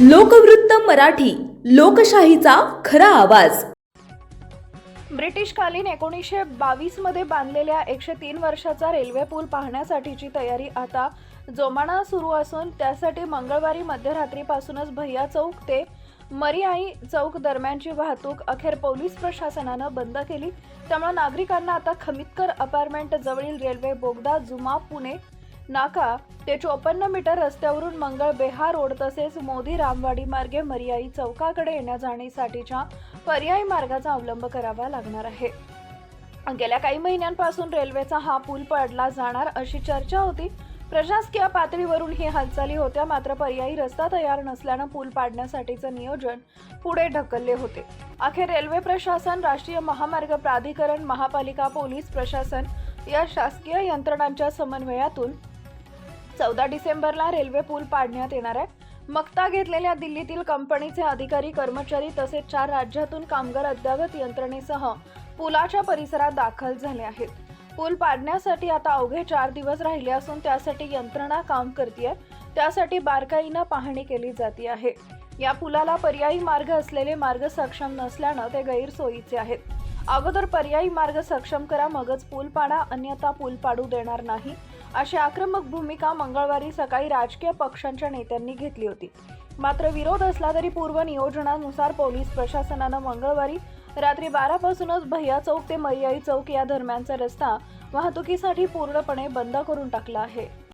लोकवृत्त मराठी, लोकशाहीचा खरा आवाज. ब्रिटिशकालीन 1922 मध्ये बांधलेल्या 103 वर्षाचा रेल्वे पूल पाहण्यासाठीची तयारी आता जोमानं सुरू असून त्यासाठी मंगळवारी मध्यरात्रीपासूनच भैया चौक ते मरीआई चौक दरम्यानची वाहतूक अखेर पोलीस प्रशासनानं बंद केली. त्यामुळे नागरिकांना आता खमितकर अपार्टमेंट जवळील रेल्वे बोगदा जुमा पुणे नाका ते 54 मीटर रस्त्यावरून मंगळ बेहा रोड तसेच मोदी रामवाडी मार्गे मरीआई चौकाकडे येण्या-जाण्यासाठीच्या पर्यायी मार्गाचा अवलंब करावा लागणार आहे. गेल्या काही महिन्यांपासून रेल्वेचा हा पूल पाडला जाणार अशी चर्चा होती. प्रशासकीय पातळीवरून ही हालचाली होत्या, मात्र पर्यायी रस्ता तयार नसल्यानं पूल पाडण्यासाठीचं नियोजन पुढे ढकलले होते. अखेर रेल्वे प्रशासन, राष्ट्रीय महामार्ग प्राधिकरण, महापालिका, पोलीस प्रशासन या शासकीय यंत्रणांच्या समन्वयातून 14 डिसेंबरला रेल्वे पूल पाडण्यात येणार आहे. मक्ता घेतलेल्या दिल्लीतील कंपनीचे अधिकारी, कर्मचारी तसेच 4 राज्यातून कामगार अद्ययावत यंत्रणेसह पुलाच्या परिसरात दाखल झाले आहेत. पूल पाडण्यासाठी आता अवघे 4 दिवस राहिले असून त्यासाठी यंत्रणा काम करतेय. त्यासाठी बारकाईनं पाहणी केली जाते आहे. या पुलाला पर्यायी मार्ग असलेले मार्ग सक्षम नसल्यानं ते गैरसोयीचे आहेत. अगोदर पर्यायी मार्ग सक्षम करा, मगच पूल पाडा, अन्यथा पूल पाडू देणार नाही, अशी आक्रमक भूमिका मंगळवारी सकाळी राजकीय पक्षांच्या नेत्यांनी घेतली होती. मात्र विरोध असला तरी पूर्व नियोजनानुसार पोलीस प्रशासनानं मंगळवारी रात्री 12 पासूनच भैया चौक ते मरीआई चौक या दरम्यानचा रस्ता वाहतुकीसाठी पूर्णपणे बंद करून टाकला आहे.